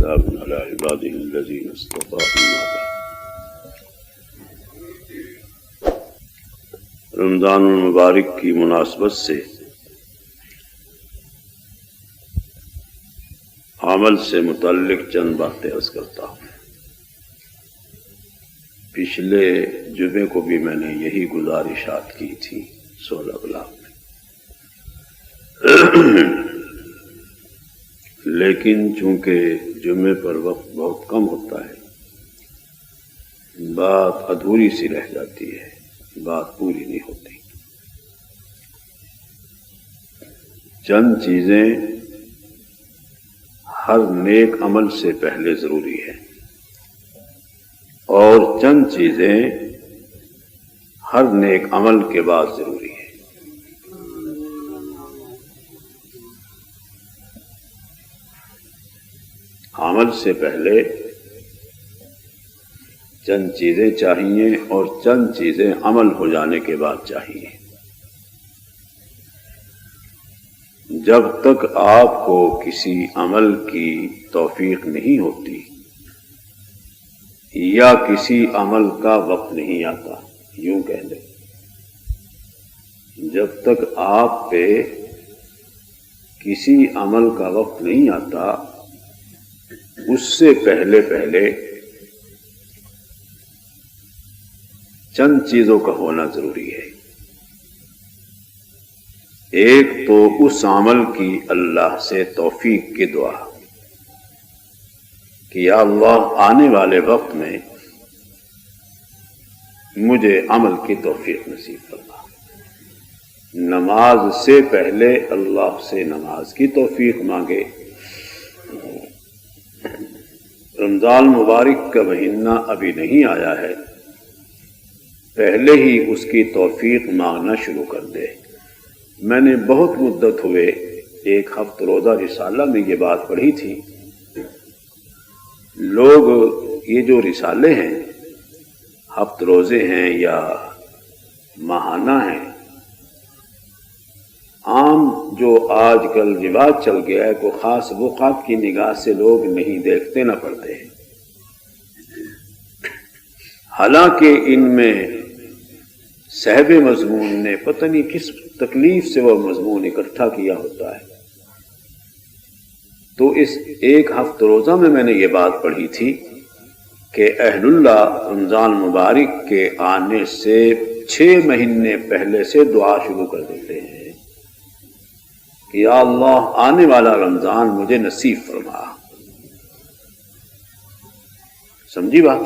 سلام على عباده الذين اصطفى أما بعد. رمضان المبارک کی مناسبت سے عمل سے متعلق چند باتیں عرض کرتا ہوں. پچھلے جمعے کو بھی میں نے یہی گزارشات کی تھی 16 بلاک میں، لیکن چونکہ جمعے پر وقت بہت کم ہوتا ہے، بات ادھوری سی رہ جاتی ہے، بات پوری نہیں ہوتی. چند چیزیں ہر نیک عمل سے پہلے ضروری ہے اور چند چیزیں ہر نیک عمل کے بعد ضروری ہے. عمل سے پہلے چند چیزیں چاہیے اور چند چیزیں عمل ہو جانے کے بعد چاہیے. جب تک آپ کو کسی عمل کی توفیق نہیں ہوتی یا کسی عمل کا وقت نہیں آتا، یوں کہہ لیں، جب تک آپ پہ کسی عمل کا وقت نہیں آتا، اس سے پہلے چند چیزوں کا ہونا ضروری ہے. ایک تو اس عمل کی اللہ سے توفیق کی دعا کہ یا اللہ آنے والے وقت میں مجھے عمل کی توفیق نصیب فرما. نماز سے پہلے اللہ سے نماز کی توفیق مانگے. رمضان مبارک کا مہینہ ابھی نہیں آیا ہے، پہلے ہی اس کی توفیق مانگنا شروع کر دے. میں نے بہت مدت ہوئے ایک ہفتہ روزہ رسالہ میں یہ بات پڑھی تھی. لوگ یہ جو رسالے ہیں، ہفتہ روزے ہیں یا ماہانہ ہیں، عام جو آج کل رواج چل گیا ہے، کوئی خاص اوقات کی نگاہ سے لوگ نہیں دیکھتے نہ پڑھتے ہیں، حالانکہ ان میں صاحب مضمون نے پتہ نہیں کس تکلیف سے وہ مضمون اکٹھا کیا ہوتا ہے. تو اس ایک ہفتہ روزہ میں نے یہ بات پڑھی تھی کہ اہل اللہ رمضان مبارک کے آنے سے 6 مہینے پہلے سے دعا شروع کر دیتے ہیں کہ یا اللہ آنے والا رمضان مجھے نصیب فرما. سمجھی بات؟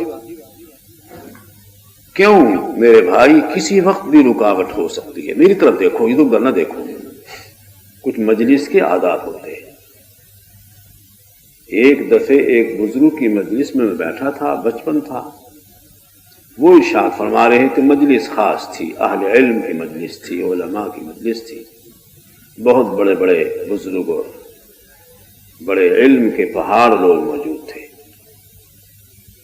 کیوں میرے بھائی؟ کسی وقت بھی رکاوٹ ہو سکتی ہے. میری طرف دیکھو، ادھر نہ دیکھو. کچھ مجلس کے عادات ہوتے ہیں. ایک دفعہ ایک بزرگ کی مجلس میں بیٹھا تھا، بچپن تھا، وہ ارشاد فرما رہے تھے. مجلس خاص تھی، اہل علم کی مجلس تھی، علماء کی مجلس تھی، بہت بڑے بڑے بزرگ اور بڑے علم کے پہاڑ لوگ موجود تھے.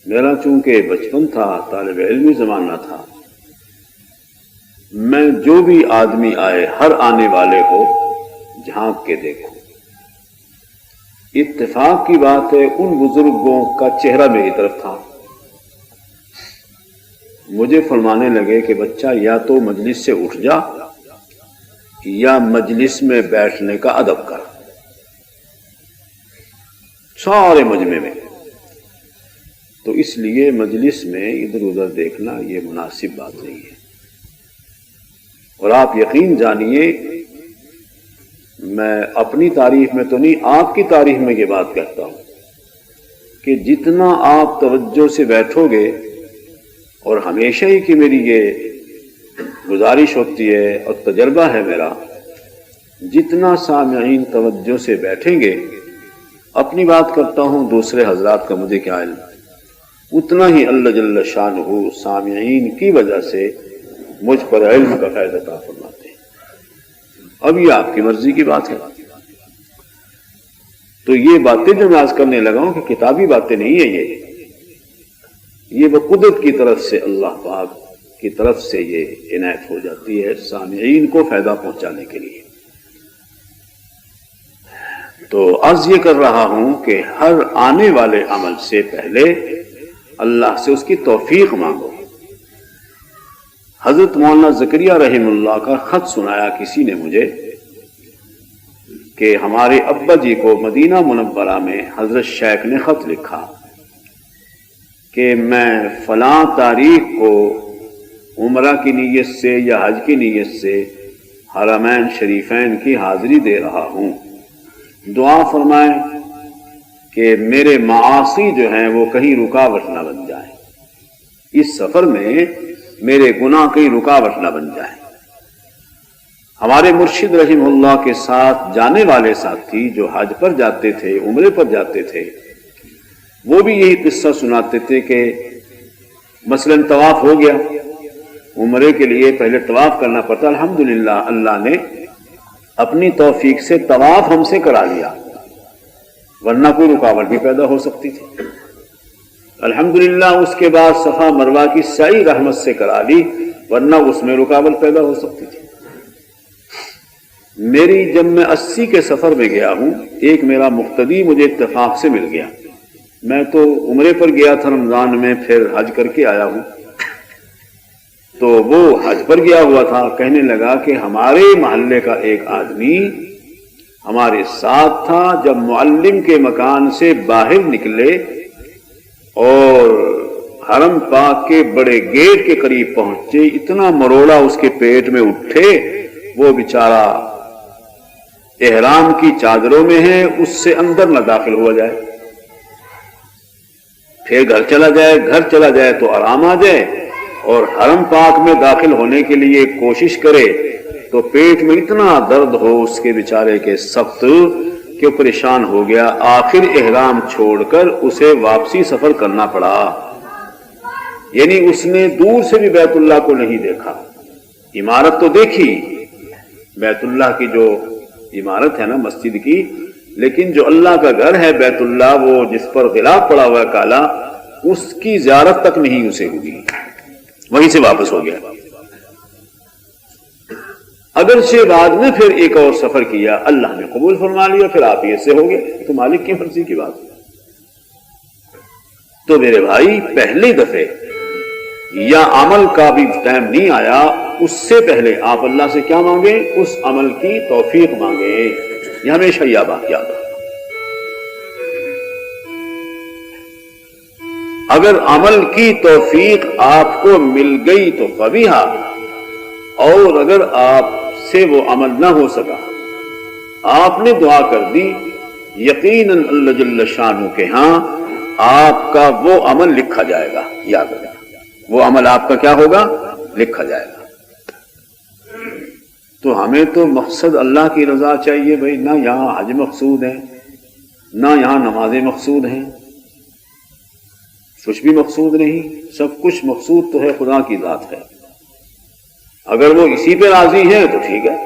میرا چونکہ بچپن تھا، طالب علمی زمانہ تھا، میں جو بھی آدمی آئے ہر آنے والے کو جھانک کے دیکھوں. اتفاق کی بات ہے ان بزرگوں کا چہرہ میری طرف تھا. مجھے فرمانے لگے کہ بچہ یا تو مجلس سے اٹھ جا یا مجلس میں بیٹھنے کا ادب کر. سارے مجمع میں. تو اس لیے مجلس میں ادھر ادھر دیکھنا یہ مناسب بات نہیں ہے. اور آپ یقین جانیے، میں اپنی تعریف میں تو نہیں، آپ کی تعریف میں یہ بات کہتا ہوں کہ جتنا آپ توجہ سے بیٹھو گے، اور ہمیشہ ہی کہ میری یہ گزارش ہوتی ہے اور تجربہ ہے میرا، جتنا سامعین توجہ سے بیٹھیں گے، اپنی بات کرتا ہوں، دوسرے حضرات کا مجھے کیا علم، اتنا ہی اللہ جل شانہ سامعین کی وجہ سے مجھ پر علم کا فیض عطا فرماتے ہیں. اب یہ آپ کی مرضی کی بات ہے. تو یہ باتیں جو میں آج کرنے لگا ہوں کہ کتابی باتیں نہیں ہیں، یہ وہ قدرت کی طرف سے، اللہ پاک کی طرف سے یہ عنایت ہو جاتی ہے سامعین کو فائدہ پہنچانے کے لیے. تو عرض یہ کر رہا ہوں کہ ہر آنے والے عمل سے پہلے اللہ سے اس کی توفیق مانگو۔ حضرت مولانا زکریا رحم اللہ کا خط سنایا کسی نے مجھے کہ ہمارے ابا جی کو مدینہ منورہ میں حضرت شیخ نے خط لکھا کہ میں فلاں تاریخ کو عمرہ کی نیت سے یا حج کی نیت سے حرمین شریفین کی حاضری دے رہا ہوں، دعا فرمائیں کہ میرے معاصی جو ہیں وہ کہیں رکاوٹ نہ بن جائیں، اس سفر میں میرے گناہ کہیں رکاوٹ نہ بن جائیں۔ ہمارے مرشد رحمہ اللہ کے ساتھ جانے والے ساتھی جو حج پر جاتے تھے، عمرے پر جاتے تھے، وہ بھی یہی قصہ سناتے تھے کہ مثلاً طواف ہو گیا، عمرے کے لیے پہلے طواف کرنا پڑتا، الحمدللہ اللہ نے اپنی توفیق سے طواف ہم سے کرا لیا، ورنہ کوئی رکاوٹ بھی پیدا ہو سکتی تھی۔ الحمدللہ اس کے بعد صفا مروہ کی سعی رحمت سے کرا لی، ورنہ اس میں رکاوٹ پیدا ہو سکتی تھی۔ میری جب میں 80 کے سفر میں گیا ہوں، ایک میرا مقتدی مجھے اتفاق سے مل گیا، میں تو عمرے پر گیا تھا رمضان میں، پھر حج کر کے آیا ہوں، تو وہ حج پر گیا ہوا تھا، کہنے لگا کہ ہمارے محلے کا ایک آدمی ہمارے ساتھ تھا، جب معلم کے مکان سے باہر نکلے اور حرم پاک کے بڑے گیٹ کے قریب پہنچے، اتنا مروڑا اس کے پیٹ میں اٹھے، وہ بیچارہ احرام کی چادروں میں ہے، اس سے اندر نہ داخل ہوا جائے، پھر گھر چلا جائے تو آرام آ جائے، اور حرم پاک میں داخل ہونے کے لیے کوشش کرے تو پیٹ میں اتنا درد ہو اس کے بیچارے کے سخت کہ وہ پریشان ہو گیا، آخر احرام چھوڑ کر اسے واپسی سفر کرنا پڑا۔ یعنی اس نے دور سے بھی بیت اللہ کو نہیں دیکھا، عمارت تو دیکھی، بیت اللہ کی جو عمارت ہے نا مسجد کی، لیکن جو اللہ کا گھر ہے بیت اللہ، وہ جس پر غلاف پڑا ہوا ہے کالا، اس کی زیارت تک نہیں اسے ہوئی، وہیں سے واپس ہو گیا۔ اگرچہ بعد میں پھر ایک اور سفر کیا، اللہ نے قبول فرما لیا، پھر آپ یہ سے ہو گئے، تو مالک کی مرضی کی بات۔ تو میرے بھائی پہلی دفعے یا عمل کا بھی ٹائم نہیں آیا، اس سے پہلے آپ اللہ سے کیا مانگیں؟ اس عمل کی توفیق مانگیں، یہ ہمیشہ یہ بات یاد رکھنا۔ اگر عمل کی توفیق آپ کو مل گئی تو فبیہا، اور اگر آپ سے وہ عمل نہ ہو سکا، آپ نے دعا کر دی، یقیناً اللہ جل شانہ کے ہاں آپ کا وہ عمل لکھا جائے گا، یاد رکھنا، وہ عمل آپ کا کیا ہوگا؟ لکھا جائے گا۔ تو ہمیں تو مقصد اللہ کی رضا چاہیے بھائی، نہ یہاں حج مقصود ہے، نہ یہاں نمازیں مقصود ہیں، کچھ بھی مقصود نہیں، سب کچھ مقصود تو ہے خدا کی ذات ہے۔ اگر وہ اسی پہ راضی ہے تو ٹھیک ہے۔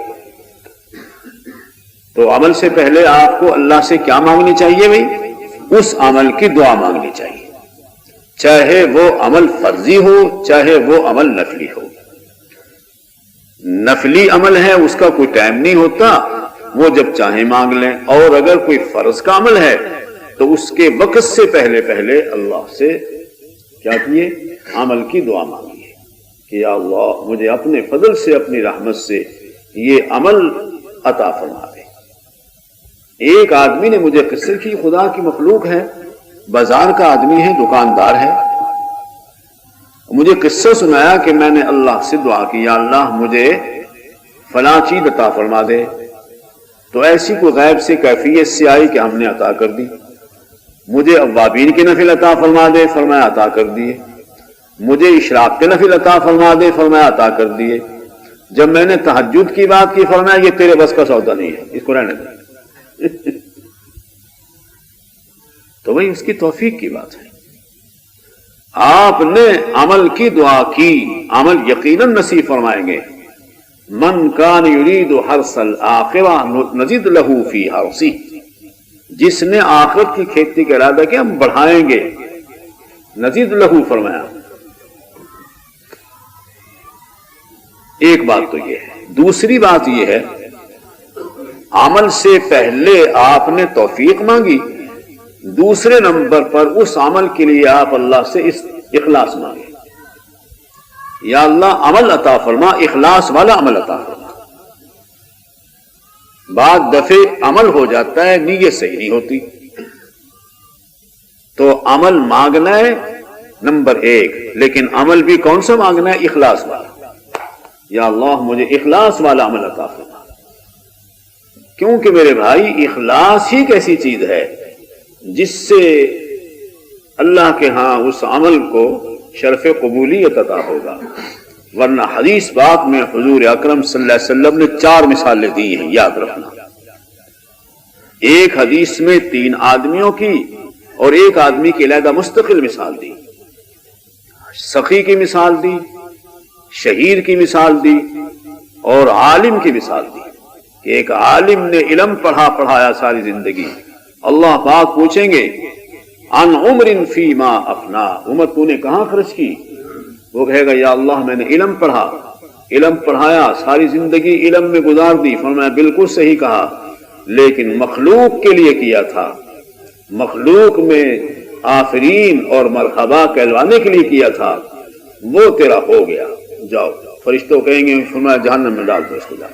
تو عمل سے پہلے آپ کو اللہ سے کیا مانگنی چاہیے بھائی؟ اس عمل کی دعا مانگنی چاہیے، چاہے وہ عمل فرضی ہو، چاہے وہ عمل نفلی ہو۔ نفلی عمل ہے اس کا کوئی ٹائم نہیں ہوتا، وہ جب چاہیں مانگ لیں، اور اگر کوئی فرض کا عمل ہے تو اس کے وقت سے پہلے اللہ سے کیا کیے؟ عمل کی دعا مانگیے کہ یا اللہ مجھے اپنے فضل سے، اپنی رحمت سے یہ عمل عطا فرما دے۔ ایک آدمی نے مجھے قصہ کی، خدا کی مخلوق ہے، بازار کا آدمی ہے، دکاندار ہے، مجھے قصہ سنایا کہ میں نے اللہ سے دعا کی، یا اللہ مجھے فلاں چیز عطا فرما دے، تو ایسی کوئی غیب سے کیفیت سے آئی کہ ہم نے عطا کر دی۔ مجھے اوابین کے نفل عطا فرما دے، فرمایا عطا کر دیے۔ مجھے اشراق کے نفل عطا فرما دے، فرمایا عطا کر دیے۔ جب میں نے تہجد کی بات کی، فرمایا یہ تیرے بس کا سودا نہیں ہے، اس کو رہنے دے۔ تو وہی اس کی توفیق کی بات ہے۔ آپ نے عمل کی دعا کی، عمل یقیناً نصیب فرمائیں گے۔ من کان یرید حرث الآخرہ نزد لہ فی حرثہ، جس نے آخرت کی کھیتی کا ارادہ کیا ہم بڑھائیں گے، نزید لہ فرمایا۔ ایک بات تو یہ ہے، دوسری بات یہ ہے عمل سے پہلے آپ نے توفیق مانگی، دوسرے نمبر پر اس عمل کے لیے آپ اللہ سے اخلاص مانگے، یا اللہ عمل عطا فرما، اخلاص والا عمل عطا فرما۔ بعض دفعے عمل ہو جاتا ہے، نیت صحیح نہیں ہوتی، تو عمل مانگنا ہے نمبر 1، لیکن عمل بھی کون سا مانگنا ہے؟ اخلاص والا۔ یا اللہ مجھے اخلاص والا عمل عطا فرما، کیونکہ میرے بھائی اخلاص ہی ایک ایسی چیز ہے جس سے اللہ کے ہاں اس عمل کو شرف قبولیت عطا ہوگا۔ ورنہ حدیث پاک میں حضور اکرم صلی اللہ علیہ وسلم نے 4 مثالیں دی ہیں، یاد رکھنا۔ ایک حدیث میں 3 آدمیوں کی اور ایک آدمی کی علیحدہ مستقل مثال دی، سخی کی مثال دی، شہید کی مثال دی اور عالم کی مثال دی کہ ایک عالم نے علم پڑھایا ساری زندگی، اللہ پاک پوچھیں گے عن عمر فیما افنا، عمر تو نے کہاں خرچ کی؟ وہ کہے گا یا اللہ میں نے علم پڑھایا ساری زندگی علم میں گزار دی۔ فرمایا بالکل صحیح کہا، لیکن مخلوق کے لیے کیا تھا، مخلوق میں آفرین اور مرحبا کہلوانے کے لیے کیا تھا، وہ تیرا ہو گیا، جاؤ۔ فرشتوں کہیں گے فرمایا جہنم میں ڈال دو اس کو جا۔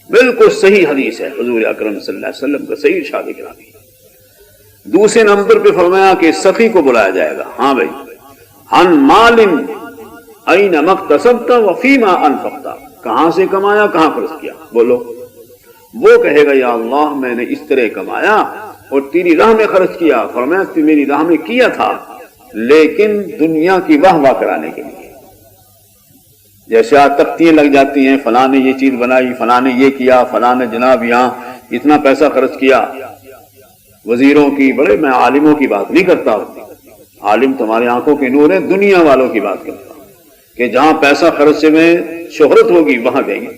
بالکل صحیح حدیث ہے حضور اکرم صلی اللہ علیہ وسلم کا، صحیح ارشاد گرامی۔ دوسرے نمبر پہ فرمایا کہ سخی کو بلایا جائے گا، ہاں بھائی، عن مال این مقتصبت وفیما انفقت، کہاں سے کمایا، کہاں خرچ کیا، بولو۔ وہ کہے گا یا اللہ میں نے اس طرح کمایا اور تیری راہ میں خرچ کیا۔ فرمایا میری راہ میں کیا تھا لیکن دنیا کی واہ واہ کرانے کے لیے، جیسے آج تختیاں لگ جاتی ہیں، فلاں نے یہ چیز بنائی، فلاں نے یہ کیا، فلاں نے جناب یہاں اتنا پیسہ خرچ کیا، وزیروں کی، بڑے میں عالموں کی بات نہیں کرتا ہوں، عالم تمہارے آنکھوں کے نور ہیں، دنیا والوں کی بات کرتا ہوں کہ جہاں پیسہ خرچ میں شہرت ہوگی وہاں دیں گے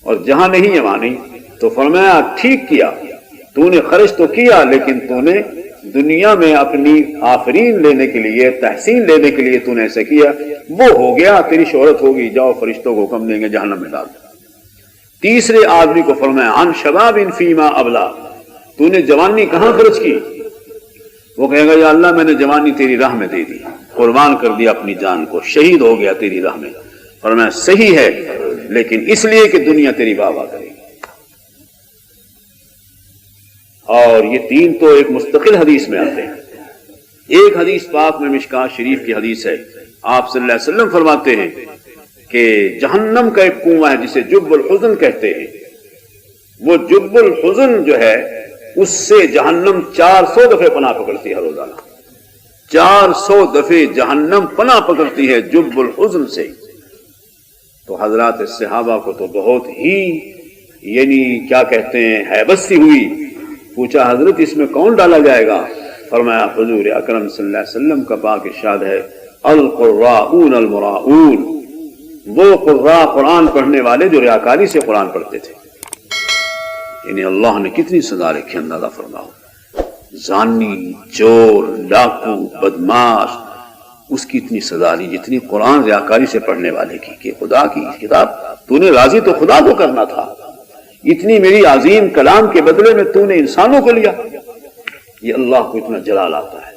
اور جہاں نہیں ہے وہاں نہیں۔ تو فرمایا ٹھیک کیا، تو نے خرچ تو کیا لیکن تو نے دنیا میں اپنی آفرین لینے کے لیے، تحسین لینے کے لیے تو نے ایسا کیا، وہ ہو گیا، تیری شہرت ہوگی، جاؤ فرشتوں کو حکم دیں گے جہنم میں ڈال دو۔ تیسرے آدمی کو فرمایا عن شباب فیما ابلا، تو نے جوانی کہاں خرچ کی؟ وہ کہے گا یا اللہ میں نے جوانی تیری راہ میں دے دی، قربان کر دیا اپنی جان کو، شہید ہو گیا تیری راہ میں۔ فرمایا صحیح ہے لیکن اس لیے کہ دنیا تیری واہ واہ کرے گی۔ اور یہ 3 تو ایک مستقل حدیث میں آتے ہیں۔ ایک حدیث پاک میں مشکات شریف کی حدیث ہے، آپ صلی اللہ علیہ وسلم فرماتے ہیں کہ جہنم کا ایک کنواں ہے جسے جب الحزن کہتے ہیں، وہ جب الحزن جو ہے اس سے جہنم 400 دفعے پناہ پکڑتی ہے روزانہ، 400 دفعے جہنم پناہ پکڑتی ہے جب الحزن سے۔ تو حضرات صحابہ کو تو بہت ہی یعنی کیا کہتے ہیں ہیبت سی ہوئی، پوچھا حضرت اس میں کون ڈالا جائے گا؟ فرمایا حضور اکرم صلی اللہ علیہ وسلم کا پاک ارشاد ہے القراؤون المراؤون، وہ قراء قرآن پڑھنے والے جو ریاکاری سے قرآن پڑھتے تھے۔ یعنی اللہ نے کتنی سزا رکھی، اندازہ فرماؤ، زانی، چور، ڈاکو، بدماش، اس کی اتنی سزا دی جتنی قرآن ریاکاری سے پڑھنے والے کی، کہ خدا کی کتاب تو نے راضی تو خدا کو کرنا تھا، اتنی میری عظیم کلام کے بدلے میں تو نے انسانوں کو لیا، یہ اللہ کو اتنا جلال آتا ہے۔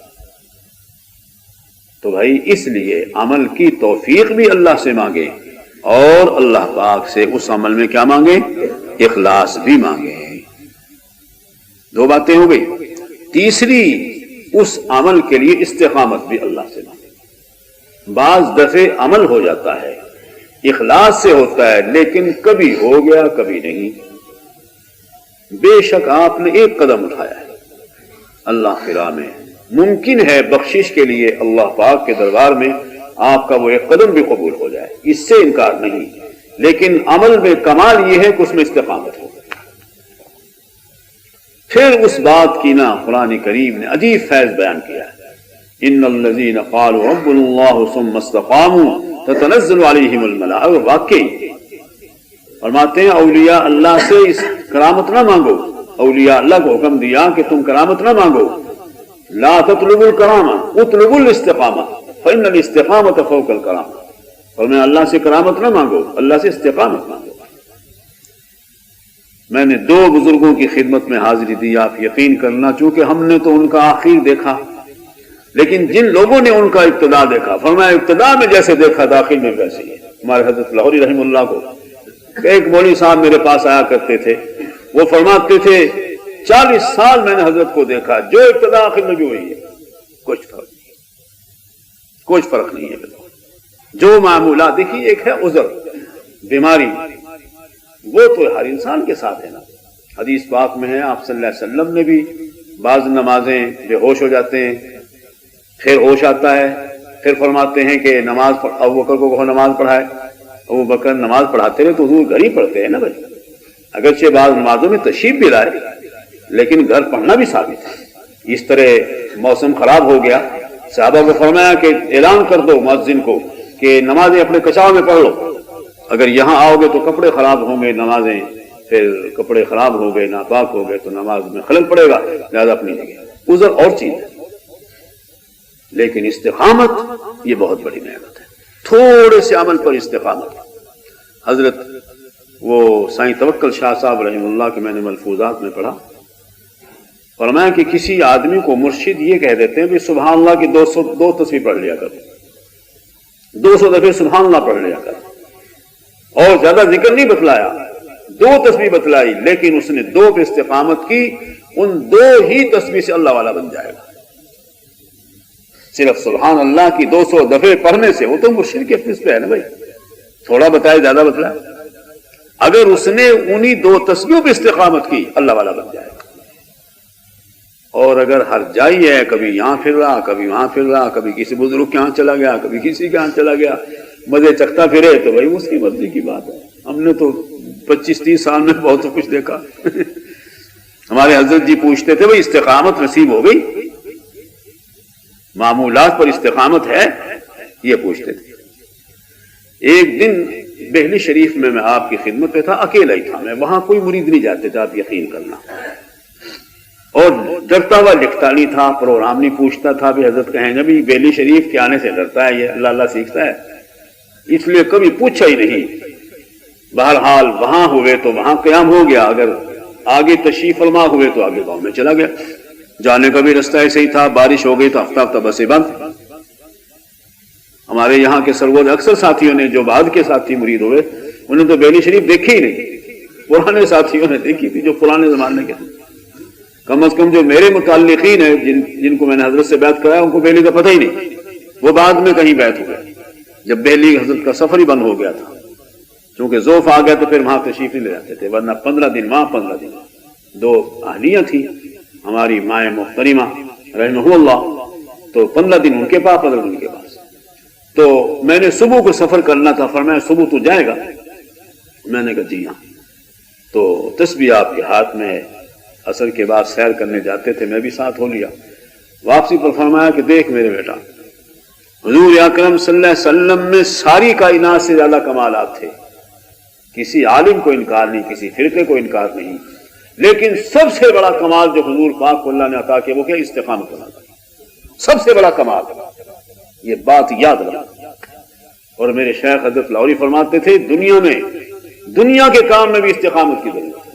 تو بھائی اس لیے عمل کی توفیق بھی اللہ سے مانگے اور اللہ پاک سے اس عمل میں کیا مانگے؟ اخلاص بھی مانگے۔ 2 باتیں ہو گئی۔ تیسری، اس عمل کے لیے استقامت بھی اللہ سے مانگے۔ بعض دفعے عمل ہو جاتا ہے، اخلاص سے ہوتا ہے، لیکن کبھی ہو گیا کبھی نہیں۔ بے شک آپ نے ایک قدم اٹھایا ہے اللہ کی راہ میں، ممکن ہے بخشش کے لیے اللہ پاک کے دربار میں آپ کا وہ ایک قدم بھی قبول ہو جائے، اس سے انکار نہیں، لیکن عمل میں کمال یہ ہے کہ اس میں استقامت ہو۔ پھر اس بات کی نا قرآن کریم نے عجیب فیض بیان کیا ہے، ان الذین قالوا ربنا اللہ ثم استقاموا تتنزل علیہم الملائکہ۔ واقعی فرماتے ہیں اولیاء اللہ سے اس کرامت نہ مانگو، اولیاء اللہ کو حکم دیا کہ تم کرامت نہ مانگو، لا تطلبوا الکرامہ اطلبوا الاستقامہ فإن الاستقامة فوق الکرامہ۔ فرمایا اللہ سے کرامت نہ مانگو، اللہ سے استقامت مانگو۔ میں نے 2 بزرگوں کی خدمت میں حاضری دی، آپ یقین کرنا، چونکہ ہم نے تو ان کا آخر دیکھا، لیکن جن لوگوں نے ان کا ابتدا دیکھا، فرمایا ابتدا میں جیسے دیکھا داخل میں ویسے ہی ہے۔ ہمارے حضرت لاہوری رحمہ اللہ کو ایک مولوی صاحب میرے پاس آیا کرتے تھے، وہ فرماتے تھے 40 سال میں نے حضرت کو دیکھا، جو ابتدا آخر میں بھی وہی ہے، کچھ فرق نہیں ہے جو معمولات۔ دیکھیے ایک ہے عذر، بیماری، وہ تو ہر انسان کے ساتھ ہے نا۔ حدیث پاک میں ہے، آپ صلی اللہ علیہ وسلم نے بھی بعض نمازیں بے ہوش ہو جاتے ہیں، پھر ہوش آتا ہے، پھر فرماتے ہیں کہ نماز ابو بکر کو کہو نماز پڑھائے، ابو بکر نماز پڑھاتے رہے تو حضور گھر ہی پڑھتے ہیں نا بھائی، اگرچہ بعض نمازوں میں تشریف بھی لائے لیکن گھر پڑھنا بھی ثابت ہے۔ اس طرح موسم خراب ہو گیا، صحابہ کو فرمایا کہ اعلان کر دو مؤذن کو کہ نمازیں اپنے کچاؤ میں پڑھ لو، اگر یہاں آؤ گے تو کپڑے خراب ہوں گے، نمازیں پھر کپڑے خراب ہو گئے، ناپاک ہو گئے تو نماز میں خلل پڑے گا، لہذا اپنی جگہ۔ عذر اور چیز ہے، لیکن استقامت یہ بہت بڑی نعمت ہے، تھوڑے سے عمل پر استقامت۔ حضرت وہ سائیں توکل شاہ صاحب رحمہ اللہ کے میں نے ملفوظات میں پڑھا، فرمایا کہ کسی آدمی کو مرشد یہ کہہ دیتے ہیں کہ سبحان اللہ کی 202 تسبیح پڑھ لیا کر، 200 دفعے سبحان اللہ پڑھ لیا کر، اور زیادہ ذکر نہیں بتلایا، 2 تسبیح بتلائی، لیکن اس نے 2 پہ استقامت کی، ان 2 ہی تسبیح سے اللہ والا بن جائے گا۔ صرف سبحان اللہ کی 200 دفعے پڑھنے سے، وہ تو مرشد کے حفظ پہ ہے نا بھائی، تھوڑا بتائے زیادہ بتلائے، اگر اس نے انہی 2 تسبیحوں پہ استقامت کی اللہ والا بن جائے گا۔ اور اگر ہر جائی ہے، کبھی یہاں پھر رہا، کبھی وہاں پھر رہا، کبھی کسی بزرگ کے ہاں چلا گیا، کبھی کسی کے ہاں چلا گیا، مزے چکھتا پھرے، تو بھائی اس کی مرضی کی بات ہے۔ ہم نے تو 25-30 سال میں بہت کچھ دیکھا۔ ہمارے حضرت جی پوچھتے تھے بھائی استقامت نصیب ہو گئی، معمولات پر استقامت ہے، یہ پوچھتے تھے۔ ایک دن دہلی شریف میں آپ کی خدمت میں تھا، اکیلا ہی تھا میں، وہاں کوئی مرید نہیں جاتے تھے، آپ یقین کرنا، اور ڈرتا ہوا لکھتا نہیں تھا، پروگرام نہیں پوچھتا تھا، بھی حضرت کہیں گے بھی دہلی شریف کے آنے سے ڈرتا ہے، یہ اللہ اللہ سیکھتا ہے، اس لیے کبھی پوچھا ہی نہیں۔ بہرحال وہاں ہوئے تو وہاں قیام ہو گیا، اگر آگے تشریف فرما ہوئے تو آگے گاؤں میں چلا گیا، جانے کا بھی رستہ ایسے ہی تھا، بارش ہو گئی تو ہفتہ ہفتہ بسیں بند۔ ہمارے یہاں کے سرگوز اکثر ساتھیوں نے جو بعد کے ساتھی مرید ہوئے، انہیں تو دہلی شریف دیکھی ہی نہیں، پرانے ساتھیوں نے دیکھی تھی جو پرانے زمانے کے تھے، کم از کم جو میرے متعلقین ہیں جن کو میں نے حضرت سے بیعت کرایا، ان کو دہلی کا پتہ ہی نہیں، وہ بعد میں کہیں بیعت ہو گئے جب دہلی حضرت کا سفر ہی بند ہو گیا تھا، چونکہ ذوف آ گیا تو پھر وہاں تشریف نہیں لے جاتے تھے، ورنہ 15 دن وہاں 15 دن۔ 2 اہلیاں تھیں ہماری مائیں محترمہ رحمہ اللہ، تو 15 دن ان کے پاس، 15 دن ان کے پاس۔ تو میں نے صبح کو سفر کرنا تھا، فرمایا صبح تو جائے گا؟ میں نے کہا جی ہاں۔ تو تسبیح آپ کے ہاتھ میں ہے، عصر کے بعد سیر کرنے جاتے تھے، میں بھی ساتھ ہو لیا۔ واپسی پر فرمایا کہ دیکھ میرے بیٹا، حضور اکرم صلی اللہ علیہ وسلم میں ساری کائنات سے زیادہ کمالات تھے، کسی عالم کو انکار نہیں، کسی فرقے کو انکار نہیں، لیکن سب سے بڑا کمال جو حضور پاک کو اللہ نے عطا کیا وہ کیا؟ استقامت ہونا تھا، سب سے بڑا کمال، یہ بات یاد رکھنا۔ اور میرے شیخ حضرت لاہوری فرماتے تھے دنیا کے کام میں بھی استقامت کی ضرورت ہے،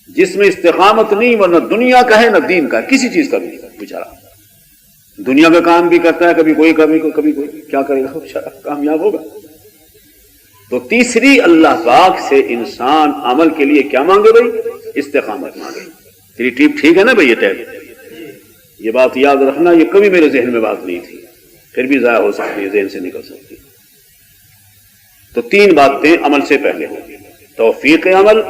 جس میں استقامت نہیں، ورنہ دنیا کا ہے نہ دین کا ہے، کسی چیز کا بھی بیچارہ دنیا کا کام بھی کرتا ہے، کبھی کوئی کیا کرے گا بیچارہ، کامیاب ہوگا۔ تو تیسری اللہ پاک سے انسان عمل کے لیے کیا مانگے بھائی؟ استقامت مانگے۔ تیری ٹیپ ٹھیک ہے نا بھائی؟ یہ بات یاد رکھنا، یہ کبھی میرے ذہن میں بات نہیں تھی، پھر بھی ضائع ہو سکتی ہے، ذہن سے نکل سکتی ہے۔ تو 3 باتیں عمل سے پہلے ہوں، توفیق عمل،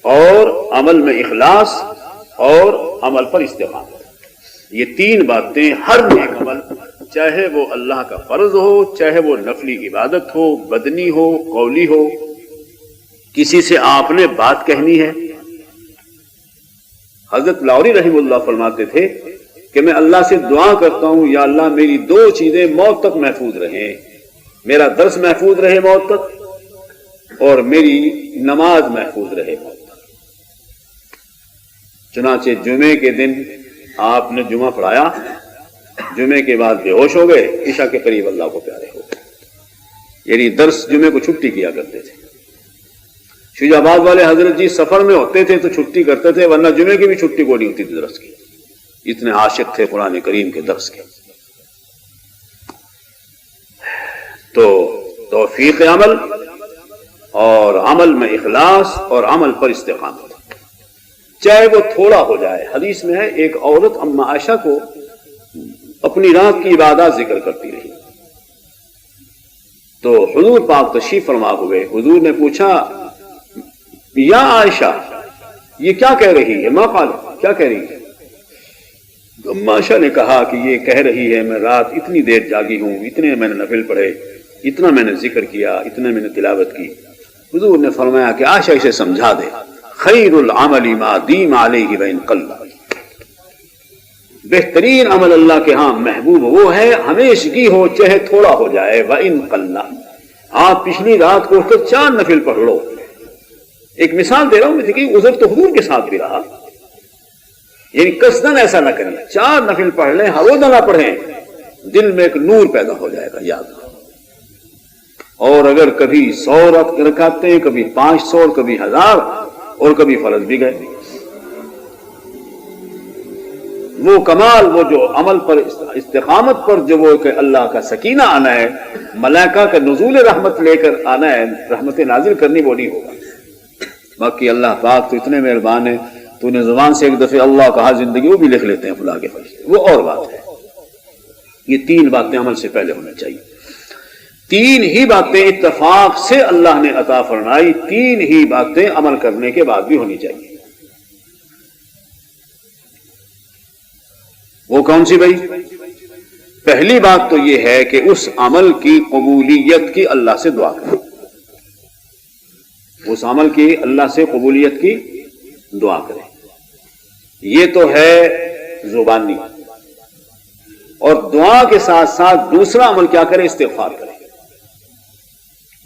اور عمل میں اخلاص، اور عمل پر استقامت۔ یہ 3 باتیں ہر نیک عمل، چاہے وہ اللہ کا فرض ہو، چاہے وہ نفلی عبادت ہو، بدنی ہو، قولی ہو، کسی سے آپ نے بات کہنی ہے۔ حضرت لاہوری رحمہ اللہ فرماتے تھے کہ میں اللہ سے دعا کرتا ہوں، یا اللہ میری 2 چیزیں موت تک محفوظ رہیں، میرا درس محفوظ رہے موت تک، اور میری نماز محفوظ رہے موت تک۔ چنانچہ جمعے کے دن آپ نے جمعہ پڑھایا، جمعے کے بعد بے ہوش ہو گئے، عشاء کے قریب اللہ کو پیارے ہو گئے، یعنی درس جمعے کو چھٹی کیا کرتے تھے۔ شجاباد والے حضرت جی سفر میں ہوتے تھے تو چھٹی کرتے تھے، ورنہ جمعے کی بھی چھٹی کوئی نہیں ہوتی تھی درس کی، اتنے عاشق تھے قرآن کریم کے درس کے۔ تو توفیق عمل اور عمل میں اخلاص اور عمل پر استقامت، چاہے وہ تھوڑا ہو جائے۔ حدیث میں ہے ایک عورت اما عائشہ کو اپنی رات کی عبادات ذکر کرتی رہی، تو حضور پاک تشریف فرما ہوئے، حضور نے پوچھا یا عائشہ یہ کیا کہہ رہی ہے؟ ما قال، کیا کہہ رہی ہے؟ اما عائشہ نے کہا کہ یہ کہہ رہی ہے میں رات اتنی دیر جاگی ہوں، اتنے میں نے نفل پڑھے، اتنا میں نے ذکر کیا، اتنے میں نے تلاوت کی۔ حضور نے فرمایا کہ عائشہ اسے سمجھا دے، خیر العمل ما دیم علیہ وان قل، بہترین عمل اللہ کے ہاں محبوب وہ ہے ہمیشگی ہو چاہے تھوڑا ہو جائے، وان قل، آپ پچھلی رات کو اٹھ کر 4 نفل پڑھ لو۔ ایک مثال دے رہا ہوں، دیکھیے عذر تو حضور کے ساتھ بھی رہا، یعنی قصدن ایسا نہ کریں، 4 نفل پڑھ لیں، ہر روزہ نہ پڑھیں، دل میں ایک نور پیدا ہو جائے گا، یاد رکھو۔ اور اگر کبھی 100 رکعتیں، کبھی 500، کبھی 1000 اور کبھی فرض بھی گئے، وہ کمال، وہ جو عمل پر استقامت پر جو وہ کہ اللہ کا سکینہ آنا ہے، ملائکہ کا نزول رحمت لے کر آنا ہے، رحمت نازل کرنی، وہ نہیں ہوگا۔ باقی اللہ پاک تو اتنے مہربان ہے، تو نے زبان سے ایک دفعہ اللہ کہا زندگی، وہ بھی لکھ لیتے ہیں خدا کے فرشتے، وہ اور بات ہے۔ یہ 3 باتیں عمل سے پہلے ہونا چاہیے، 3 ہی باتیں اتفاق سے اللہ نے عطا فرمائی، 3 ہی باتیں عمل کرنے کے بعد بھی ہونی چاہیے۔ وہ کون سی بھائی؟ پہلی بات تو یہ ہے کہ اس عمل کی قبولیت کی اللہ سے دعا کریں، اس عمل کی اللہ سے قبولیت کی دعا کریں، یہ تو ہے زبانی۔ اور دعا کے ساتھ ساتھ دوسرا عمل کیا کریں؟ استغفار کریں۔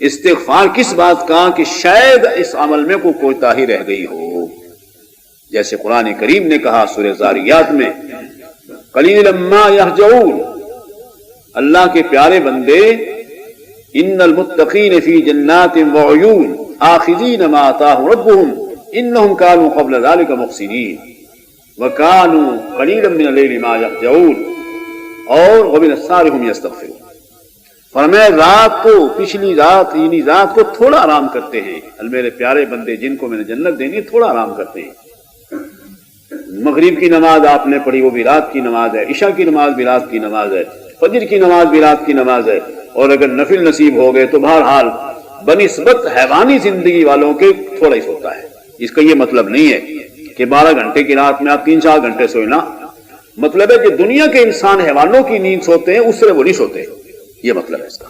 استغفار کس بات کا؟ کہ شاید اس عمل میں کوئی کوتاہی رہ گئی ہو، جیسے قرآن کریم نے کہا سورہ زاریات میں، قلیلا ما یہجعون، اللہ کے پیارے بندے، ان المتقین فی جنات وعیون آخذین ما آتاہم ربہم انہم کانوا قبل ذلک محسنین وکانوا قلیلا من اللیل ما یہجعون اور وبالاسحار هم یستغفرون۔ فرمایا رات کو، پچھلی رات یعنی رات کو تھوڑا آرام کرتے ہیں، میرے پیارے بندے جن کو میں نے جنت دینی، تھوڑا آرام کرتے ہیں۔ مغرب کی نماز آپ نے پڑھی، وہ بھی رات کی نماز ہے، عشاء کی نماز بھی رات کی نماز ہے، فجر کی نماز بھی رات کی نماز ہے، اور اگر نفل نصیب ہو گئے تو بہرحال بنسبت حیوانی زندگی والوں کے تھوڑا ہی سوتا ہے۔ اس کا یہ مطلب نہیں ہے کہ 12 گھنٹے کی رات میں آپ 3-4 گھنٹے سوئے نا، مطلب ہے کہ دنیا کے انسان حیوانوں کی نیند سوتے ہیں، اس سے وہ نہیں سوتے، یہ مطلب ہے اس کا۔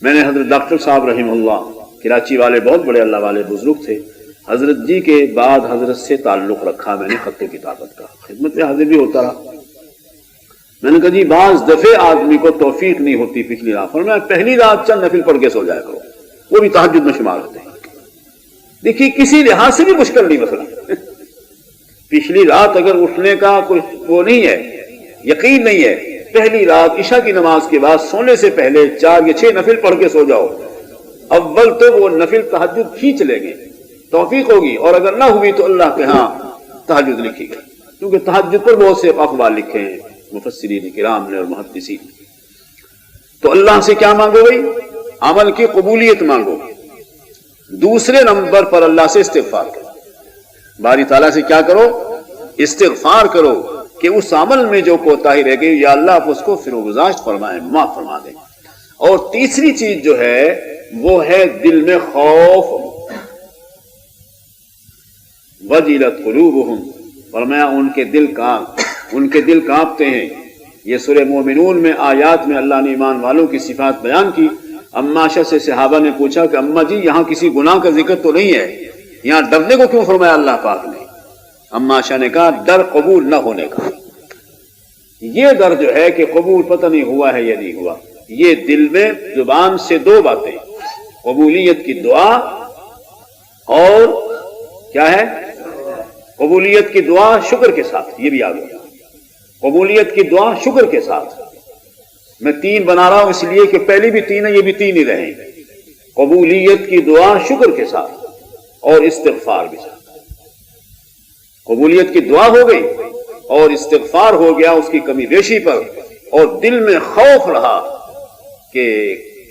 میں نے حضرت ڈاکٹر صاحب رحمہ اللہ، کراچی والے بہت بڑے اللہ والے بزرگ تھے، حضرت جی کے بعد حضرت سے تعلق رکھا میں نے خط و کتابت کا، خدمت میں حاضر بھی ہوتا رہا۔ میں نے کہا جی بعض دفعے آدمی کو توفیق نہیں ہوتی پچھلی رات، فرمایا پہلی رات چند نفل پڑھ کے سو جایا کرو، وہ بھی تہجد میں شمار ہوتے ہیں۔ دیکھیے کسی لحاظ سے بھی مشکل نہیں مسئلہ، پچھلی رات اگر اٹھنے کا کوئی وہ نہیں ہے، یقین نہیں ہے، پہلی رات عشاء کی نماز کے بعد سونے سے پہلے 4 یا 6 نفل پڑھ کے سو جاؤ، اول تو وہ نفل تہجد کھینچ لیں گے، توفیق ہوگی، اور اگر نہ ہوئی تو اللہ کے ہاں تہجد لکھی گئی، کیونکہ تہجد پر بہت سے اقوال لکھے ہیں مفسرین کرام نے اور محدثین۔ تو اللہ سے کیا مانگو بھائی؟ عمل کی قبولیت مانگو۔ دوسرے نمبر پر اللہ سے استغفار کرو، باری تعالیٰ سے کیا کرو؟ استغفار کرو کہ اس عمل میں جو کوتاہی رہ گئی یا اللہ آپ اس کو فروگزاشت فرمائے، معاف فرما دیں۔ اور تیسری چیز جو ہے وہ ہے دل میں خوف، وجلت قلوبہم، فرمایا ان کے دل کانپتے ہیں۔ یہ سورہ مومنون میں آیات میں اللہ نے ایمان والوں کی صفات بیان کی۔ اما عائشہ سے صحابہ نے پوچھا کہ اما جی یہاں کسی گناہ کا ذکر تو نہیں ہے، یہاں ڈرنے کو کیوں فرمایا اللہ پاک نے؟ اما عائشہ نے کہا ڈر قبول نہ ہونے کا، یہ ڈر جو ہے کہ قبول پتہ نہیں ہوا ہے یا نہیں ہوا، یہ دل میں زبان سے 2 باتیں، قبولیت کی دعا اور کیا ہے؟ قبولیت کی دعا شکر کے ساتھ، یہ بھی یاد ہوگا، قبولیت کی دعا شکر کے ساتھ۔ میں 3 بنا رہا ہوں اس لیے کہ پہلی بھی 3 ہے، یہ بھی 3 ہی رہیں۔ قبولیت کی دعا شکر کے ساتھ اور استغفار کے ساتھ. قبولیت کی دعا ہو گئی اور استغفار ہو گیا اس کی کمی بیشی پر، اور دل میں خوف رہا کہ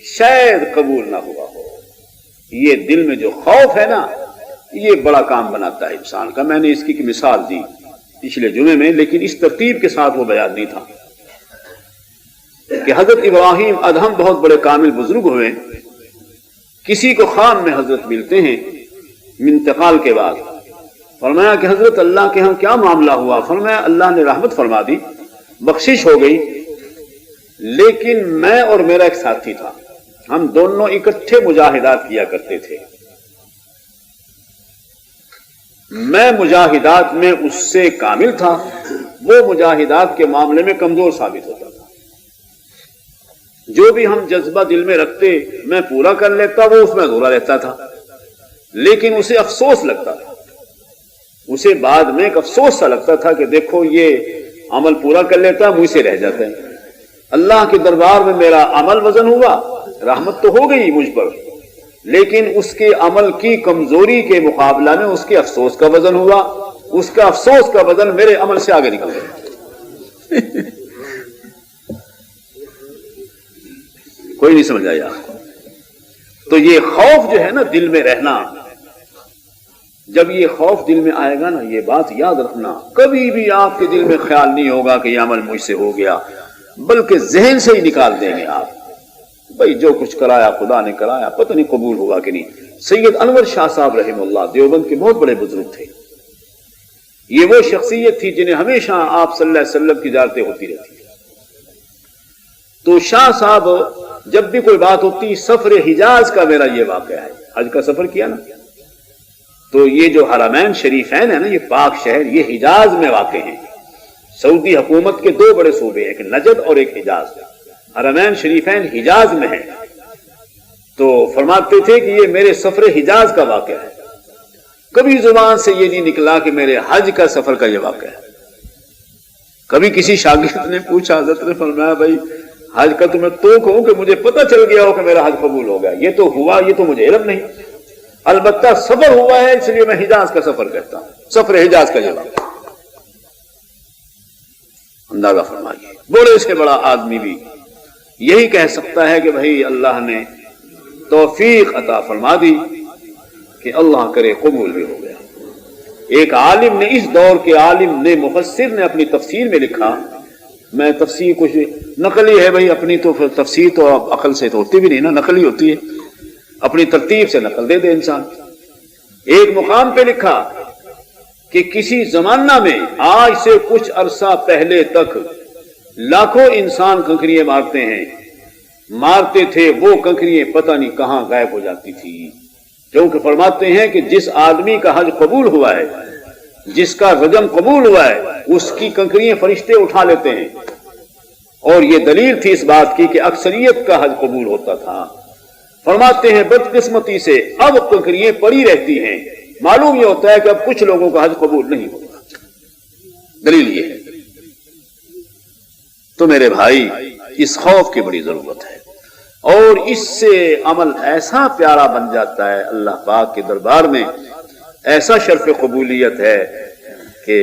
شاید قبول نہ ہوا ہو. یہ دل میں جو خوف ہے نا، یہ بڑا کام بناتا ہے انسان کا. میں نے اس کی مثال دی پچھلے جمعے میں، لیکن اس ترتیب کے ساتھ وہ بیان نہیں تھا کہ حضرت ابراہیم ادہم بہت بڑے کامل بزرگ ہوئے. کسی کو خواب میں حضرت ملتے ہیں انتقال کے بعد. فرمایا کہ حضرت اللہ کے ہاں کیا معاملہ ہوا؟ فرمایا اللہ نے رحمت فرما دی، بخشش ہو گئی، لیکن میں اور میرا ایک ساتھی تھا، ہم دونوں اکٹھے مجاہدات کیا کرتے تھے. میں مجاہدات میں اس سے کامل تھا، وہ مجاہدات کے معاملے میں کمزور ثابت ہوتا تھا. جو بھی ہم جذبہ دل میں رکھتے میں پورا کر لیتا، وہ اس میں ادھورا رہتا تھا. لیکن اسے افسوس لگتا تھا، اسے بعد میں ایک افسوس سا لگتا تھا کہ دیکھو یہ عمل پورا کر لیتا، مجھ سے رہ جاتا ہے. اللہ کے دربار میں میرا عمل وزن ہوا، رحمت تو ہو گئی مجھ پر، لیکن اس کے عمل کی کمزوری کے مقابلہ میں اس کے افسوس کا وزن ہوا. اس کا افسوس کا وزن میرے عمل سے آگے نکل گیا. کوئی نہیں سمجھ آیا. تو یہ خوف جو ہے نا دل میں رہنا، جب یہ خوف دل میں آئے گا نا، یہ بات یاد رکھنا، کبھی بھی آپ کے دل میں خیال نہیں ہوگا کہ یہ عمل مجھ سے ہو گیا، بلکہ ذہن سے ہی نکال دیں گے آپ، بھئی جو کچھ کرایا خدا نے کرایا، پتہ نہیں قبول ہوگا کہ نہیں. سید انور شاہ صاحب رحمہ اللہ دیوبند کے بہت بڑے بزرگ تھے. یہ وہ شخصیت تھی جنہیں ہمیشہ آپ صلی اللہ علیہ وسلم کی زیارتیں ہوتی رہتی. تو شاہ صاحب جب بھی کوئی بات ہوتی، سفر حجاز کا میرا یہ واقعہ ہے، حج کا سفر کیا نا، تو یہ جو حرمین شریفین ہے نا، یہ پاک شہر، یہ حجاز میں واقع ہیں. سعودی حکومت کے دو بڑے صوبے، ایک نجد اور ایک حجاز. حرمین شریفین حجاز میں ہیں. تو فرماتے تھے کہ یہ میرے سفر حجاز کا واقعہ ہے. کبھی زبان سے یہ نہیں نکلا کہ میرے حج کا سفر کا یہ واقعہ ہے. کبھی کسی شاگرد نے پوچھا، حضرت نے فرمایا بھائی حج کا تو میں تو کہوں کہ مجھے پتہ چل گیا ہو کہ میرا حج قبول ہو گیا، یہ تو ہوا، یہ تو مجھے علم نہیں. البتہ سفر ہوا ہے، اس لیے میں حجاز کا سفر کرتا ہوں. سفر حجاز کا یہ واقعہ اندازہ فرمائیے. بڑے سے بڑا آدمی بھی یہی کہہ سکتا ہے کہ بھائی اللہ نے توفیق عطا فرما دی، کہ اللہ کرے قبول بھی ہو گیا. ایک عالم نے، اس دور کے عالم نے، مفسر نے اپنی تفسیر میں لکھا، میں تفسیر کچھ نقلی ہے بھائی، اپنی تو تفسیر تو عقل سے تو ہوتی بھی نہیں نا، نقلی ہوتی ہے، اپنی ترتیب سے نقل دے دے انسان. ایک مقام پہ لکھا کہ کسی زمانہ میں آج سے کچھ عرصہ پہلے تک لاکھوں انسان کنکریاں مارتے ہیں، مارتے تھے، وہ کنکریاں پتہ نہیں کہاں غائب ہو جاتی تھی. کیونکہ فرماتے ہیں کہ جس آدمی کا حج قبول ہوا ہے، جس کا رجم قبول ہوا ہے، اس کی کنکریاں فرشتے اٹھا لیتے ہیں. اور یہ دلیل تھی اس بات کی کہ اکثریت کا حج قبول ہوتا تھا. فرماتے ہیں بدقسمتی سے اب کنکریاں پڑی رہتی ہیں. معلوم یہ ہوتا ہے کہ اب کچھ لوگوں کا حج قبول نہیں ہوتا. دلیل یہ ہے. تو میرے بھائی، اس خوف کی بڑی ضرورت ہے، اور اس سے عمل ایسا پیارا بن جاتا ہے اللہ پاک کے دربار میں، ایسا شرف قبولیت ہے کہ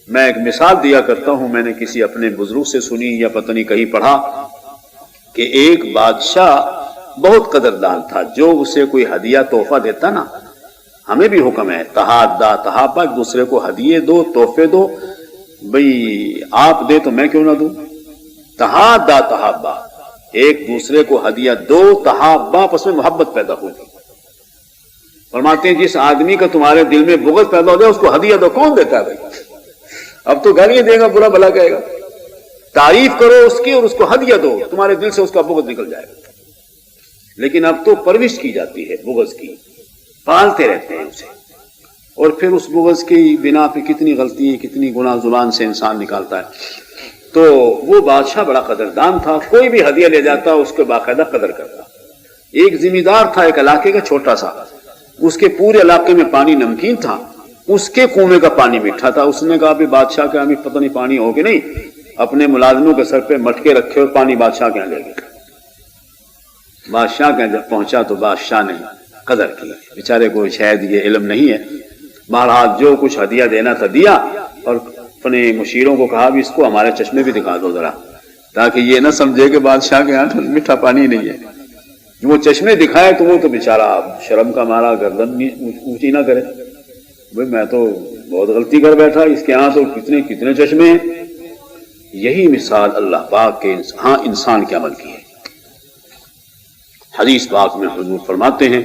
میں ایک مثال دیا کرتا ہوں. میں نے کسی اپنے بزرگ سے سنی یا پتہ نہیں کہیں پڑھا کہ ایک بادشاہ بہت قدردان تھا. جو اسے کوئی ہدیہ تحفہ دیتا نا، ہمیں بھی حکم ہے تحادہ تحابہ، ایک دوسرے کو ہدیے دو، تحفے دو. بھئی آپ دے تو میں کیوں نہ دوں؟ تحادہ تحابہ، ایک دوسرے کو ہدیہ دو، تحابہ، آپس میں محبت پیدا ہوگی. فرماتے ہیں جس آدمی کا تمہارے دل میں بغض پیدا ہو جائے اس کو ہدیہ دو. کون دیتا ہے بھائی؟ اب تو گالیاں دے گا، برا بھلا کہے گا. تعریف کرو اس کی اور اس کو ہدیہ دو، تمہارے دل سے اس کا بغض نکل جائے گا. لیکن اب تو پرورش کی جاتی ہے بغض کی، پالتے رہتے ہیں اسے، اور پھر اس بغض کی بنا پہ کتنی غلطی، کتنی گناہ زبان سے انسان نکالتا ہے. تو وہ بادشاہ بڑا قدردان تھا، کوئی بھی ہدیہ لے جاتا اس کو باقاعدہ قدر کرتا. ایک ذمہ دار تھا ایک علاقے کا چھوٹا سا، اس کے پورے علاقے میں پانی نمکین تھا، اس کے کنویں کا پانی میٹھا تھا. اس نے کہا بھی بادشاہ کے ہمیں پتہ نہیں پانی ہوگی نہیں، اپنے ملازموں کے سر پہ مٹکے رکھے اور پانی بادشاہ کے یہاں لے گئے. بادشاہ کا جب پہنچا تو بادشاہ نے قدر کی، بیچارے کو شاید یہ علم نہیں ہے، بہرحال جو کچھ ہدیہ دینا تھا دیا، اور اپنے مشیروں کو کہا بھی اس کو ہمارے چشمے بھی دکھا دو ذرا، تاکہ یہ نہ سمجھے کہ بادشاہ کے ہاتھ میں میٹھا پانی نہیں ہے۔ وہ چشمے دکھائے تو وہ تو بیچارہ شرم کا مارا گردن اونچی نہ کرے، بھئی میں تو بہت غلطی کر بیٹھا، اس کے ہاں تو کتنے چشمے ہیں۔ یہی مثال اللہ پاک کے ہاں انسان کے عمل کی ہے۔ حدیث پاک میں حضور فرماتے ہیں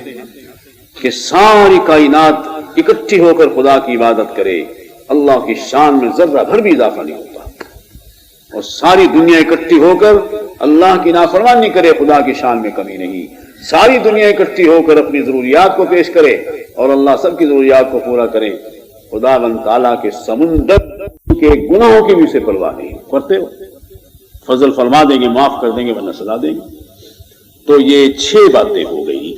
کہ ساری کائنات اکٹھی ہو کر خدا کی عبادت کرے، اللہ کی شان میں ذرہ بھر بھی اضافہ نہیں ہوتا، اور ساری دنیا اکٹھی ہو کر اللہ کی نافرمانی کرے، خدا کی شان میں کمی نہیں۔ ساری دنیا اکٹھی ہو کر اپنی ضروریات کو پیش کرے اور اللہ سب کی ضروریات کو پورا کرے، خدا بند تعالیٰ کے سمندر کے گناہوں کی بھی اسے پرواہ نہیں کرتے ہو، فضل فرما دیں گے، معاف کر دیں گے، ورنہ سزا دیں گے۔ تو یہ 6 باتیں ہو گئی،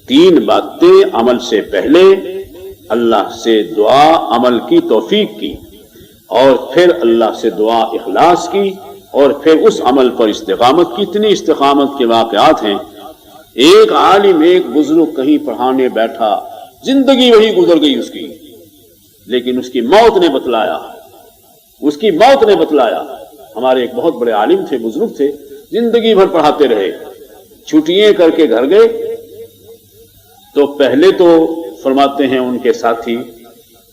3 باتیں عمل سے پہلے اللہ سے دعا عمل کی توفیق کی، اور پھر اللہ سے دعا اخلاص کی، اور پھر اس عمل پر استقامت کی۔ اتنی استقامت کے واقعات ہیں۔ ایک عالم، ایک بزرگ کہیں پڑھانے بیٹھا، زندگی وہی گزر گئی اس کی، لیکن اس کی موت نے بتلایا۔ ہمارے ایک بہت بڑے عالم تھے، بزرگ تھے، زندگی بھر پڑھاتے رہے، چھٹیاں کر کے گھر گئے تو پہلے تو فرماتے ہیں ان کے ساتھی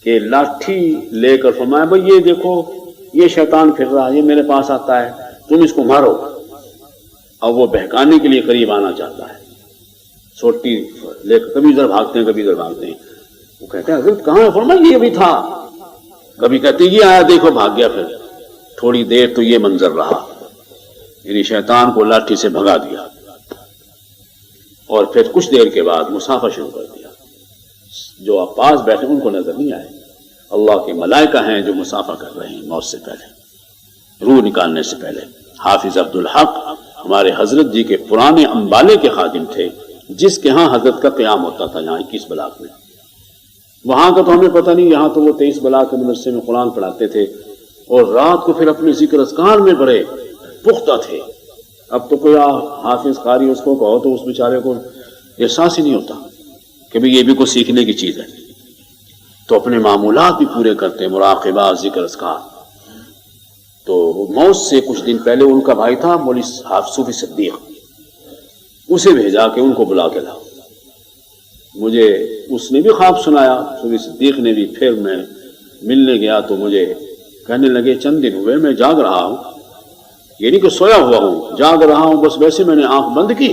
کہ لاٹھی لے کر فرمایا بھئی یہ دیکھو یہ شیطان پھر رہا، یہ میرے پاس آتا ہے، تم اس کو مارو۔ اب وہ بہکانے کے لیے قریب آنا چاہتا ہے، چھوٹی لے کر کبھی ادھر بھاگتے ہیں، کبھی ادھر بھاگتے ہیں۔ وہ کہتے ہیں حضرت کہاں ہے؟ فرمایا یہ ابھی تھا۔ کبھی کہتے یہ آیا، دیکھو بھاگ گیا۔ پھر تھوڑی دیر تو یہ منظر رہا، یعنی شیطان کو لاٹھی سے بھگا دیا، اور پھر کچھ دیر کے بعد مسافہ شروع کر دیا۔ جو آپ پاس بیٹھے ان کو نظر نہیں آئے، اللہ کے ملائکہ ہیں جو مسافہ کر رہے ہیں موت سے پہلے، روح نکالنے سے پہلے۔ حافظ عبدالحق ہمارے حضرت جی کے پرانے امبالے کے خادم تھے، جس کے ہاں حضرت کا قیام ہوتا تھا، یہاں 21 بلاک میں۔ وہاں کا تو ہمیں پتہ نہیں، یہاں تو وہ 23 بلاک کے مدرسے میں قرآن پڑھاتے تھے، اور رات کو پھر اپنے ذکر اذکار میں بڑے پختہ تھے۔ اب تو کوئی حافظ قاری اس کو کہو تو اس بیچارے کو احساس ہی نہیں ہوتا کہ بھی یہ بھی کوئی سیکھنے کی چیز ہے۔ تو اپنے معمولات بھی پورے کرتے، مراقبہ، ذکر اذکار۔ تو موت سے کچھ دن پہلے ان کا بھائی تھا مولوی صوفی صدیق، اسے بھیجا کہ ان کو بلا کے لاؤ۔ مجھے اس نے بھی خواب سنایا، صوفی صدیق نے بھی۔ پھر میں ملنے گیا تو مجھے کہنے لگے چند دن ہوئے میں جاگ رہا ہوں، یہ نہیں کہ سویا ہوا ہوں، جاگ رہا ہوں، بس ویسے میں نے آنکھ بند کی،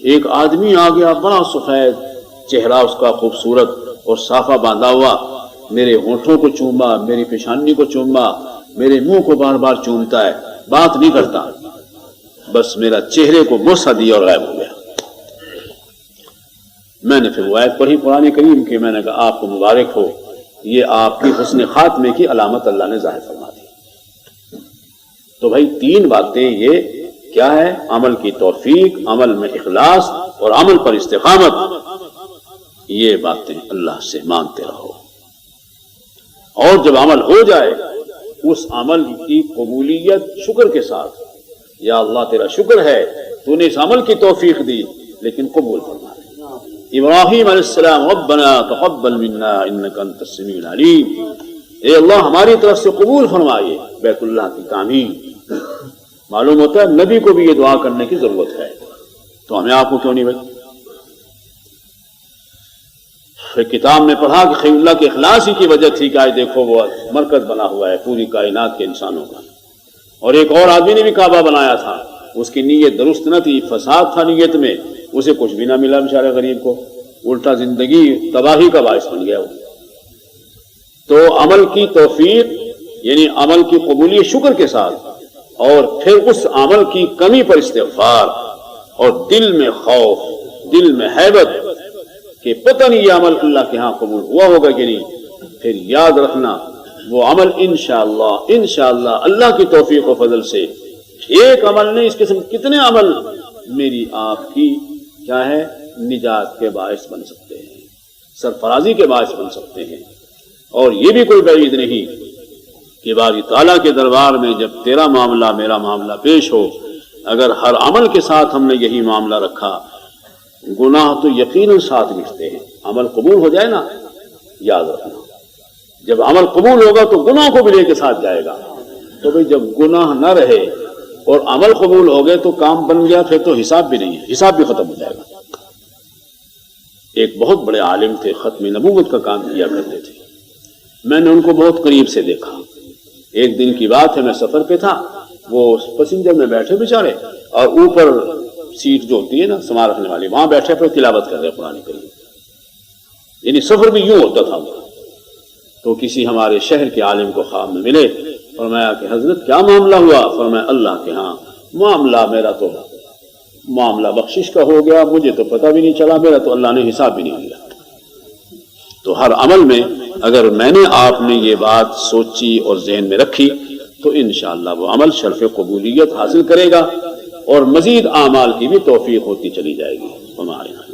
ایک آدمی آ گیا، بڑا سفید چہرہ اس کا، خوبصورت، اور صافہ باندھا ہوا، میرے ہونٹوں کو چوما، میری پیشانی کو چوما، میرے منہ کو بار بار چومتا ہے، بات نہیں کرتا، بس میرا چہرے کو بوسہ دیا اور غائب ہو گیا۔ میں نے پھر وہ آیت پڑھی قرآن کریم کی، میں نے کہا آپ کو مبارک ہو، یہ آپ کی حسن خاتمے کی علامت اللہ نے ظاہر فرما دی۔ تو بھائی 3 باتیں یہ کیا ہے؟ عمل کی توفیق، عمل میں اخلاص، اور عمل پر استقامت۔ یہ باتیں اللہ سے مانگتے رہو، اور جب عمل ہو جائے اس عمل کی قبولیت شکر کے ساتھ، یا اللہ تیرا شکر ہے تو نے اس عمل کی توفیق دی، لیکن قبول فرما۔ ابراہیم علیہ السلام ربنا تقبل منا انک انت السمیع العلیم، اے اللہ ہماری طرف سے قبول فرمائیے بیت اللہ کی تعمیر۔ معلوم ہوتا ہے نبی کو بھی یہ دعا کرنے کی ضرورت ہے، تو ہمیں آپ کو کیوں نہیں بھائی؟ پھر کتاب میں پڑھا کہ خیر اللہ کے اخلاص ہی کی وجہ تھی کہ آج دیکھو وہ مرکز بنا ہوا ہے پوری کائنات کے انسانوں کا۔ اور ایک اور آدمی نے بھی کعبہ بنایا تھا، اس کی نیت درست نہ تھی، فساد تھا نیت میں، اسے کچھ بھی نہ ملا بیچارے غریب کو، الٹا زندگی تباہی کا باعث بن گیا وہ۔ تو عمل کی توفیق یعنی عمل کی قبولیت شکر کے ساتھ، اور پھر اس عمل کی کمی پر استغفار، اور دل میں خوف، دل میں ہیبت کہ پتہ نہیں یہ عمل اللہ کے ہاں قبول ہوا ہوگا کہ نہیں۔ پھر یاد رکھنا وہ عمل انشاءاللہ اللہ کی توفیق و فضل سے، ایک عمل نہیں، اس قسم کتنے عمل میری آپ کی کیا ہے نجات کے باعث بن سکتے ہیں، سرفرازی کے باعث بن سکتے ہیں۔ اور یہ بھی کوئی بعید نہیں کہ باری تعالیٰ کے دربار میں جب تیرا معاملہ میرا معاملہ پیش ہو، اگر ہر عمل کے ساتھ ہم نے یہی معاملہ رکھا گناہ تو یقیناً ساتھ ملتے ہیں، عمل قبول ہو جائے نا، یاد رکھنا جب عمل قبول ہوگا تو گناہ کو بھی لے کے ساتھ جائے گا۔ تو بھئی جب گناہ نہ رہے اور عمل قبول ہو گئے تو کام بن گیا، پھر تو حساب بھی نہیں ہے، حساب بھی ختم ہو جائے گا۔ ایک بہت بڑے عالم تھے، ختم نبوت کا کام کیا کرتے تھے، میں نے ان کو بہت قریب سے دیکھا۔ ایک دن کی بات ہے، میں سفر پہ تھا، وہ پیسنجر میں بیٹھے بیچارے، اور اوپر سیٹ جو ہوتی ہے نا سما رکھنے والی، وہاں بیٹھے پہ تلاوت کر رہے قرآن کریم، یعنی سفر بھی یوں ہوتا تھا۔ تو کسی ہمارے شہر کے عالم کو خواب میں ملے، فرمایا کہ حضرت کیا معاملہ ہوا؟ فرمایا اللہ کے ہاں معاملہ میرا تو معاملہ بخشش کا ہو گیا، مجھے تو پتہ بھی نہیں چلا، میرا تو اللہ نے حساب بھی نہیں لیا۔ تو ہر عمل میں اگر میں نے آپ نے یہ بات سوچی اور ذہن میں رکھی تو انشاءاللہ وہ عمل شرف قبولیت حاصل کرے گا اور مزید اعمال کی بھی توفیق ہوتی چلی جائے گی ہمارے یہاں۔